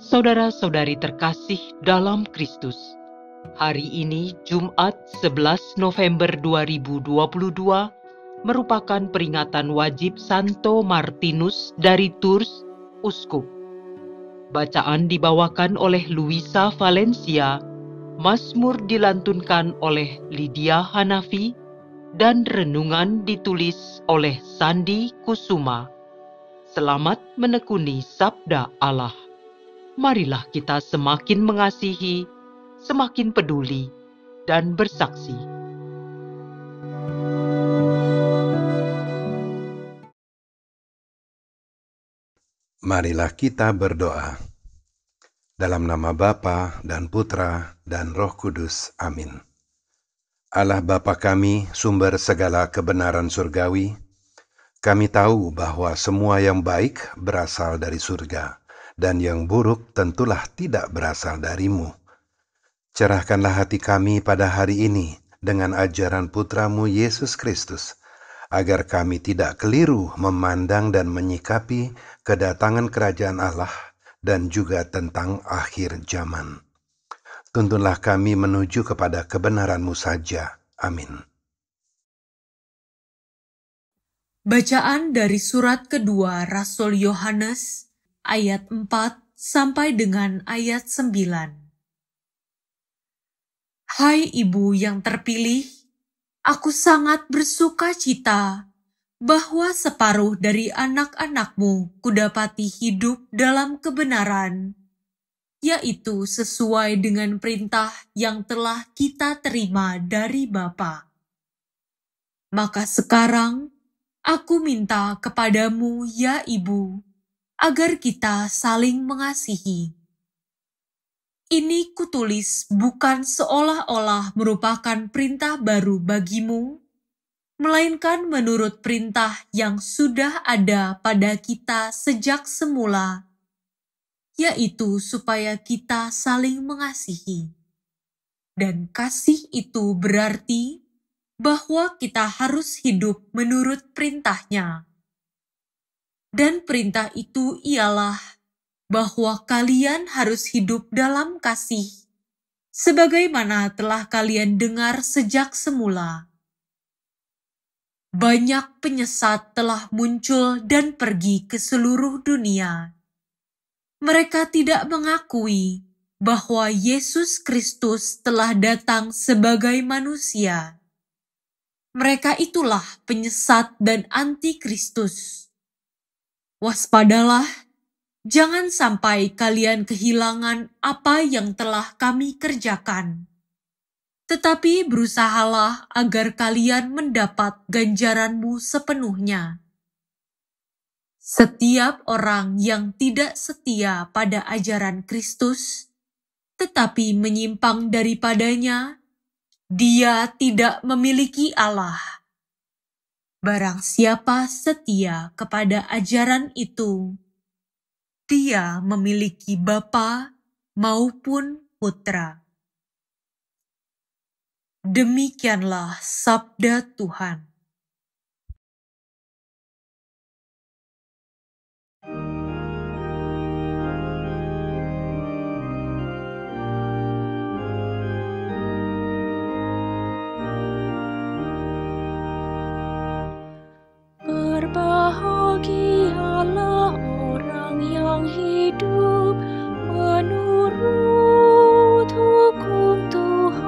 Saudara-saudari terkasih dalam Kristus, hari ini Jumat 11 November 2022 merupakan peringatan wajib Santo Martinus dari Tours, Uskup. Bacaan dibawakan oleh Luisa Valencia, Mazmur dilantunkan oleh Lydia Hanafi, dan renungan ditulis oleh Sandi Kusuma. Selamat menekuni sabda Allah. Marilah kita semakin mengasihi, semakin peduli, dan bersaksi. Marilah kita berdoa. Dalam nama Bapa dan Putra dan Roh Kudus. Amin. Allah Bapa kami, sumber segala kebenaran surgawi, kami tahu bahwa semua yang baik berasal dari surga, dan yang buruk tentulah tidak berasal darimu. Cerahkanlah hati kami pada hari ini dengan ajaran Putramu Yesus Kristus, agar kami tidak keliru memandang dan menyikapi kedatangan kerajaan Allah dan juga tentang akhir zaman. Tuntunlah kami menuju kepada kebenaran-Mu saja. Amin. Bacaan dari surat kedua Rasul Yohanes, ayat 4 sampai dengan ayat 9. Hai Ibu yang terpilih, aku sangat bersuka cita bahwa separuh dari anak-anakmu kudapati hidup dalam kebenaran, yaitu sesuai dengan perintah yang telah kita terima dari Bapa. Maka sekarang, aku minta kepadamu, ya Ibu, agar kita saling mengasihi. Ini kutulis bukan seolah-olah merupakan perintah baru bagimu, melainkan menurut perintah yang sudah ada pada kita sejak semula, yaitu supaya kita saling mengasihi. Dan kasih itu berarti bahwa kita harus hidup menurut perintahnya. Dan perintah itu ialah bahwa kalian harus hidup dalam kasih, sebagaimana telah kalian dengar sejak semula. Banyak penyesat telah muncul dan pergi ke seluruh dunia. Mereka tidak mengakui bahwa Yesus Kristus telah datang sebagai manusia. Mereka itulah penyesat dan anti-Kristus. Waspadalah, jangan sampai kalian kehilangan apa yang telah kami kerjakan. Tetapi berusahalah agar kalian mendapat ganjaranmu sepenuhnya. Setiap orang yang tidak setia pada ajaran Kristus, tetapi menyimpang daripadanya, dia tidak memiliki Allah. Barang siapa setia kepada ajaran itu, dia memiliki Bapa maupun Putra. Demikianlah sabda Tuhan. Berbahagialah orang yang hidup menurut hukum Tuhan.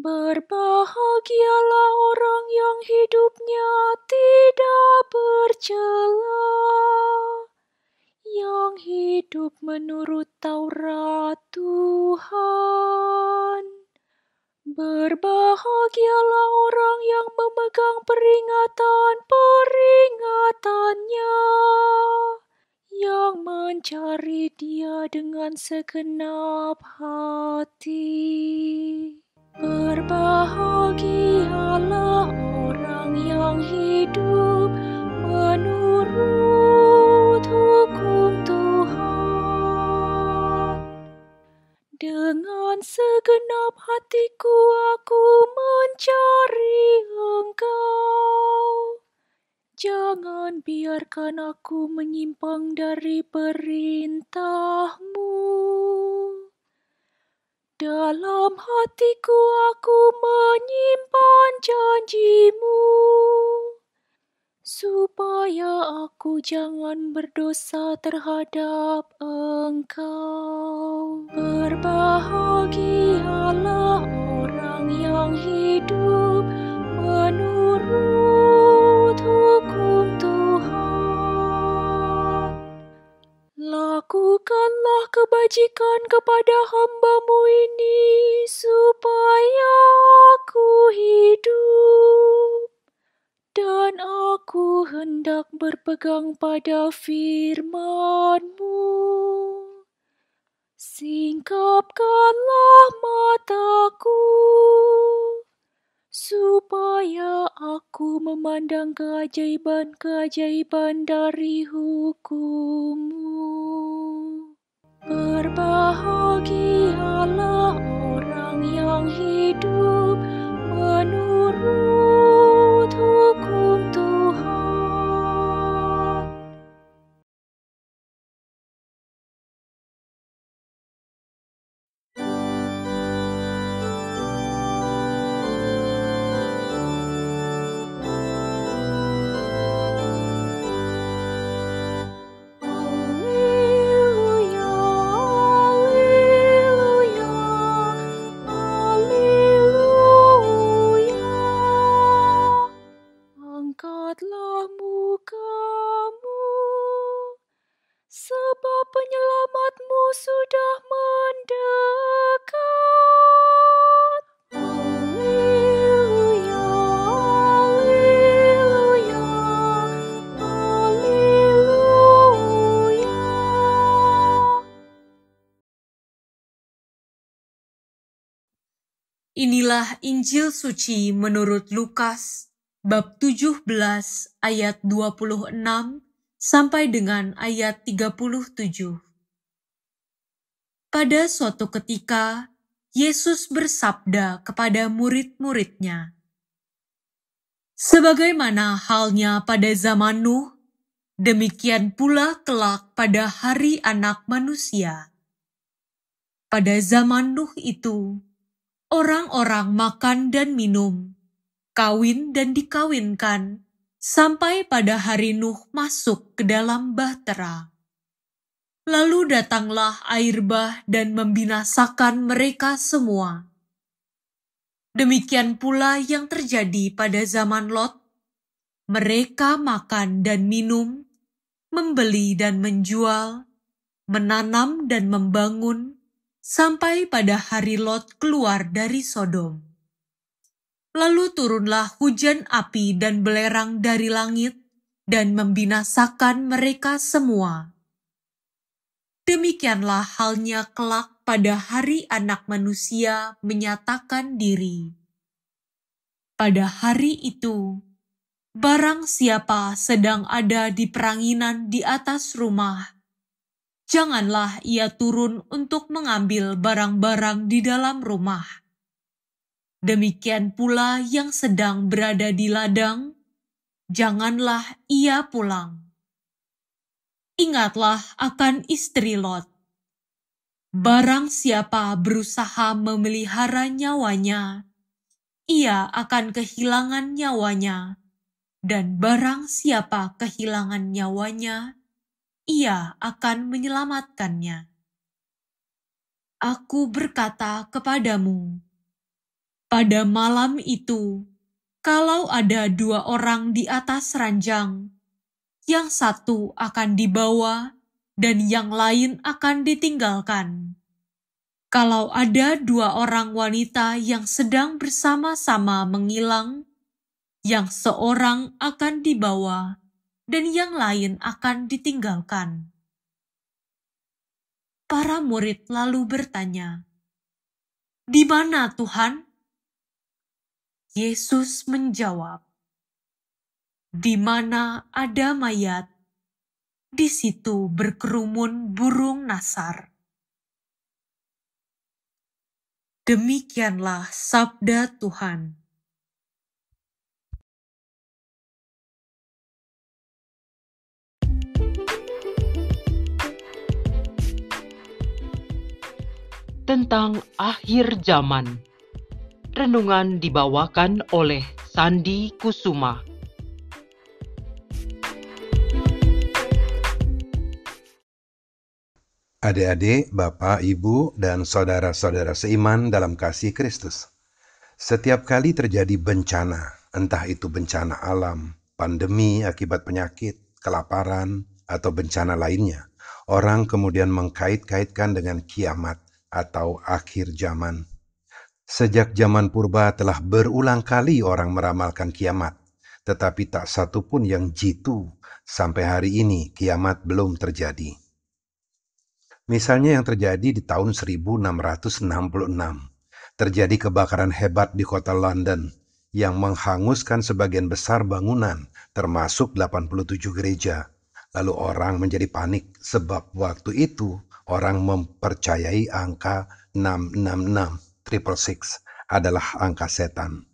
Berbahagialah orang yang hidupnya tidak bercela, yang hidup menurut Taurat Tuhan. Berbahagialah orang yang memegang peringatan-peringatannya, yang mencari Dia dengan segenap hati. Berbahagialah orang yang hidup menurut hukum Tuhan. Dengan segenap hatiku aku mencari Engkau. Jangan jangan biarkan aku menyimpang dari perintah-Mu. Dalam hatiku aku menyimpan janji-Mu, supaya aku jangan berdosa terhadap Engkau. Berbahagialah orang yang hidup menurut hukum Tuhan. Lakukanlah kebajikan kepada hamba-Mu ini, supaya aku hidup. Dan aku hendak berpegang pada firman-Mu. Singkapkanlah mataku, supaya aku memandang keajaiban-keajaiban dari hukum-Mu. Berbahagialah orang yang hidup menurut hukum Tuhan. Haleluya, haleluya, haleluya. Angkatlah muka-Mu, sebab penyelamat-Mu sudah mendekat. Haleluya, haleluya, haleluya. Inilah Injil suci menurut Lukas, bab 17 ayat 26 sampai dengan ayat 37. Pada suatu ketika, Yesus bersabda kepada murid-muridnya, "Sebagaimana halnya pada zaman Nuh, demikian pula kelak pada hari Anak Manusia. Pada zaman Nuh itu, orang-orang makan dan minum, kawin dan dikawinkan, sampai pada hari Nuh masuk ke dalam bahtera. Lalu datanglah air bah dan membinasakan mereka semua. Demikian pula yang terjadi pada zaman Lot. Mereka makan dan minum, membeli dan menjual, menanam dan membangun, sampai pada hari Lot keluar dari Sodom. Lalu turunlah hujan api dan belerang dari langit dan membinasakan mereka semua. Demikianlah halnya kelak pada hari Anak Manusia menyatakan diri. Pada hari itu, barang siapa sedang ada di peranginan di atas rumah, janganlah ia turun untuk mengambil barang-barang di dalam rumah. Demikian pula yang sedang berada di ladang, janganlah ia pulang. Ingatlah akan istri Lot. Barang siapa berusaha memelihara nyawanya, ia akan kehilangan nyawanya, dan barang siapa kehilangan nyawanya, ia akan menyelamatkannya. Aku berkata kepadamu, pada malam itu, kalau ada 2 orang di atas ranjang, yang satu akan dibawa dan yang lain akan ditinggalkan. Kalau ada 2 orang wanita yang sedang bersama-sama mengilang, yang seorang akan dibawa dan yang lain akan ditinggalkan." Para murid lalu bertanya, "Di mana Tuhan?" Yesus menjawab, "Di mana ada mayat, di situ berkerumun burung nasar." Demikianlah sabda Tuhan. tentang akhir zaman. Renungan dibawakan oleh Sandi Kusuma. Adik-adik, Bapak, Ibu, dan saudara-saudara seiman dalam kasih Kristus. Setiap kali terjadi bencana, entah itu bencana alam, pandemi akibat penyakit, kelaparan, atau bencana lainnya, orang kemudian mengkait-kaitkan dengan kiamat atau akhir zaman. Sejak zaman purba telah berulang kali orang meramalkan kiamat, tetapi tak satu pun yang jitu sampai hari ini kiamat belum terjadi. Misalnya yang terjadi di tahun 1666, terjadi kebakaran hebat di kota London yang menghanguskan sebagian besar bangunan, termasuk 87 gereja. Lalu orang menjadi panik sebab waktu itu orang mempercayai angka 666 adalah angka setan.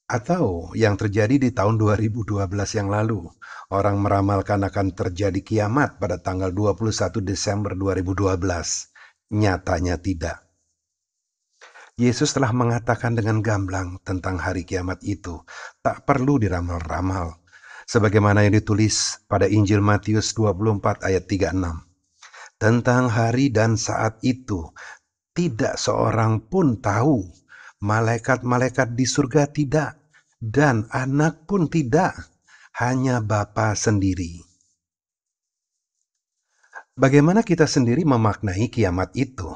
Atau yang terjadi di tahun 2012 yang lalu, orang meramalkan akan terjadi kiamat pada tanggal 21 Desember 2012. Nyatanya tidak. Yesus telah mengatakan dengan gamblang tentang hari kiamat itu, tak perlu diramal-ramal. Sebagaimana yang ditulis pada Injil Matius 24 ayat 36. Tentang hari dan saat itu, tidak seorang pun tahu, malaikat-malaikat di surga tidak, dan anak pun tidak, hanya Bapa sendiri. Bagaimana kita sendiri memaknai kiamat itu?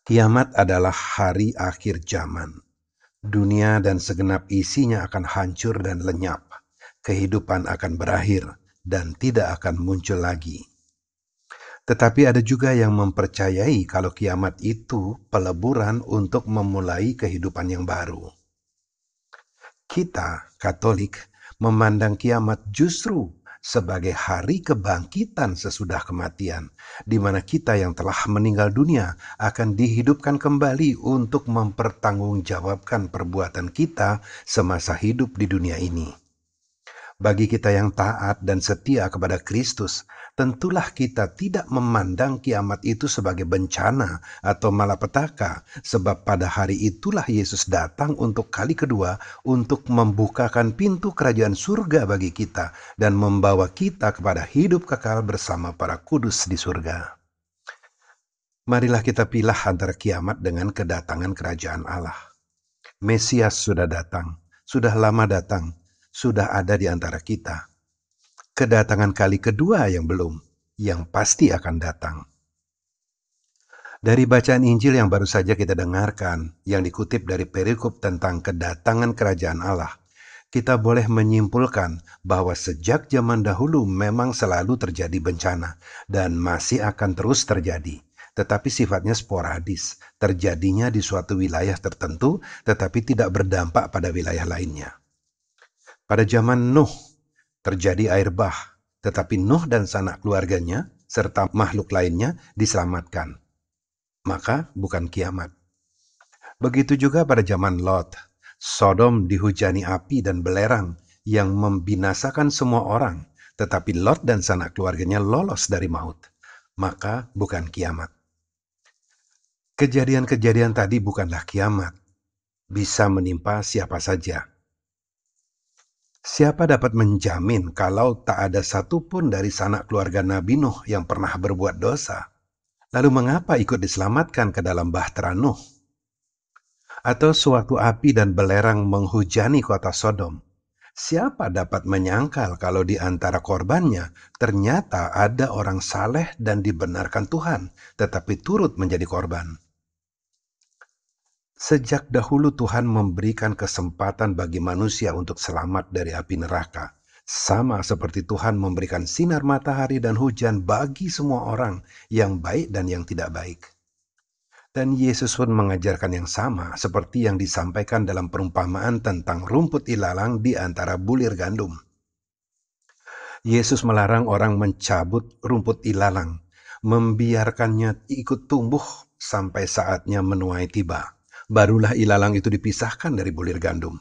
Kiamat adalah hari akhir zaman. Dunia dan segenap isinya akan hancur dan lenyap. Kehidupan akan berakhir dan tidak akan muncul lagi. Tetapi ada juga yang mempercayai kalau kiamat itu peleburan untuk memulai kehidupan yang baru. Kita, Katolik, memandang kiamat justru sebagai hari kebangkitan sesudah kematian, di mana kita yang telah meninggal dunia akan dihidupkan kembali untuk mempertanggungjawabkan perbuatan kita semasa hidup di dunia ini. Bagi kita yang taat dan setia kepada Kristus, tentulah kita tidak memandang kiamat itu sebagai bencana atau malapetaka, sebab pada hari itulah Yesus datang untuk kali kedua untuk membukakan pintu kerajaan surga bagi kita dan membawa kita kepada hidup kekal bersama para kudus di surga. Marilah kita pilah antara kiamat dengan kedatangan kerajaan Allah. Mesias sudah datang, sudah lama datang, sudah ada di antara kita. Kedatangan kali kedua yang belum, yang pasti akan datang. Dari bacaan Injil yang baru saja kita dengarkan, yang dikutip dari perikop tentang kedatangan kerajaan Allah, kita boleh menyimpulkan bahwa sejak zaman dahulu memang selalu terjadi bencana dan masih akan terus terjadi. Tetapi sifatnya sporadis, terjadinya di suatu wilayah tertentu tetapi tidak berdampak pada wilayah lainnya. Pada zaman Nuh, terjadi air bah, tetapi Nuh dan sanak keluarganya serta makhluk lainnya diselamatkan. Maka bukan kiamat. Begitu juga pada zaman Lot, Sodom dihujani api dan belerang yang membinasakan semua orang, tetapi Lot dan sanak keluarganya lolos dari maut. Maka bukan kiamat. Kejadian-kejadian tadi bukanlah kiamat. Bisa menimpa siapa saja. Siapa dapat menjamin kalau tak ada satupun dari sanak keluarga Nabi Nuh yang pernah berbuat dosa? Lalu mengapa ikut diselamatkan ke dalam bahtera Nuh? Atau suatu api dan belerang menghujani kota Sodom? Siapa dapat menyangkal kalau di antara korbannya ternyata ada orang saleh dan dibenarkan Tuhan, tetapi turut menjadi korban? Sejak dahulu Tuhan memberikan kesempatan bagi manusia untuk selamat dari api neraka. Sama seperti Tuhan memberikan sinar matahari dan hujan bagi semua orang yang baik dan yang tidak baik. Dan Yesus pun mengajarkan yang sama seperti yang disampaikan dalam perumpamaan tentang rumput ilalang di antara bulir gandum. Yesus melarang orang mencabut rumput ilalang, membiarkannya ikut tumbuh sampai saatnya menuai tiba. Barulah ilalang itu dipisahkan dari bulir gandum.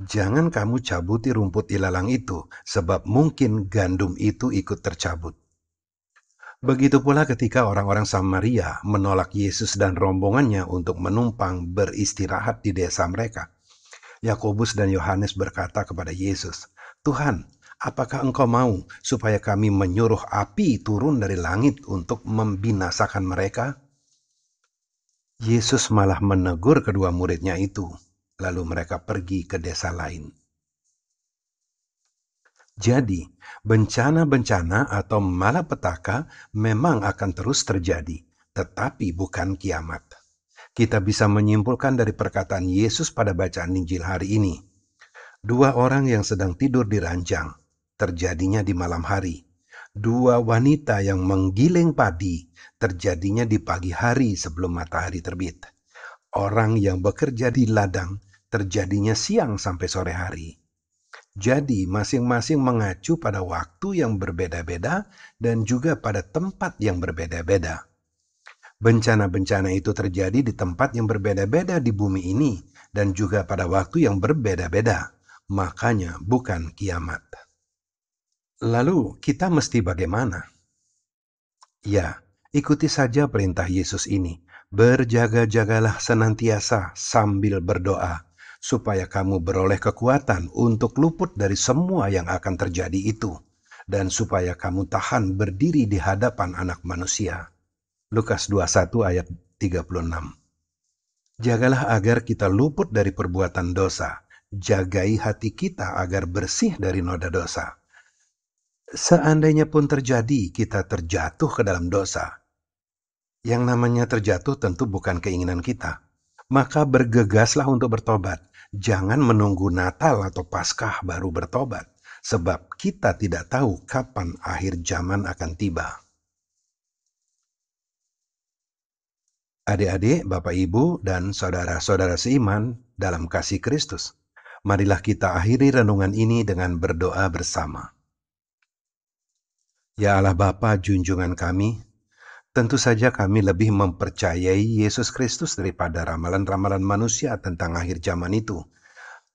Jangan kamu cabuti rumput ilalang itu, sebab mungkin gandum itu ikut tercabut. Begitu pula ketika orang-orang Samaria menolak Yesus dan rombongannya untuk menumpang beristirahat di desa mereka. Yakobus dan Yohanes berkata kepada Yesus, "Tuhan, apakah Engkau mau supaya kami menyuruh api turun dari langit untuk membinasakan mereka?" Yesus malah menegur kedua muridnya itu, lalu mereka pergi ke desa lain. Jadi, bencana-bencana atau malapetaka memang akan terus terjadi, tetapi bukan kiamat. Kita bisa menyimpulkan dari perkataan Yesus pada bacaan Injil hari ini. Dua orang yang sedang tidur di ranjang, terjadinya di malam hari. Dua wanita yang menggiling padi, terjadinya di pagi hari sebelum matahari terbit. Orang yang bekerja di ladang, terjadinya siang sampai sore hari. Jadi, masing-masing mengacu pada waktu yang berbeda-beda dan juga pada tempat yang berbeda-beda. Bencana-bencana itu terjadi di tempat yang berbeda-beda di bumi ini dan juga pada waktu yang berbeda-beda. Makanya bukan kiamat. Lalu kita mesti bagaimana? Ya, ikuti saja perintah Yesus ini. Berjaga-jagalah senantiasa sambil berdoa, supaya kamu beroleh kekuatan untuk luput dari semua yang akan terjadi itu, dan supaya kamu tahan berdiri di hadapan Anak Manusia. Lukas 21 ayat 36. Jagalah agar kita luput dari perbuatan dosa. Jagai hati kita agar bersih dari noda dosa. Seandainya pun terjadi kita terjatuh ke dalam dosa, yang namanya terjatuh tentu bukan keinginan kita. Maka bergegaslah untuk bertobat. Jangan menunggu Natal atau Paskah baru bertobat, sebab kita tidak tahu kapan akhir zaman akan tiba. Adik-adik, Bapak Ibu, dan saudara-saudara seiman dalam kasih Kristus, marilah kita akhiri renungan ini dengan berdoa bersama. Ya Allah Bapa junjungan kami, tentu saja kami lebih mempercayai Yesus Kristus daripada ramalan-ramalan manusia tentang akhir zaman itu,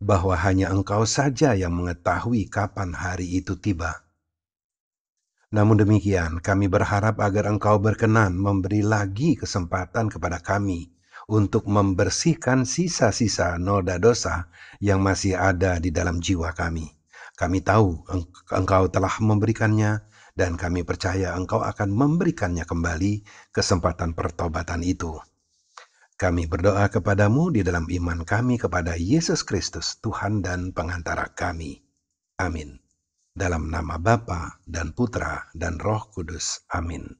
bahwa hanya Engkau saja yang mengetahui kapan hari itu tiba. Namun demikian, kami berharap agar Engkau berkenan memberi lagi kesempatan kepada kami untuk membersihkan sisa-sisa noda dosa yang masih ada di dalam jiwa kami. Kami tahu Engkau telah memberikannya, dan kami percaya Engkau akan memberikannya kembali kesempatan pertobatan itu. Kami berdoa kepadamu di dalam iman kami kepada Yesus Kristus, Tuhan dan pengantara kami. Amin. Dalam nama Bapa dan Putra dan Roh Kudus. Amin.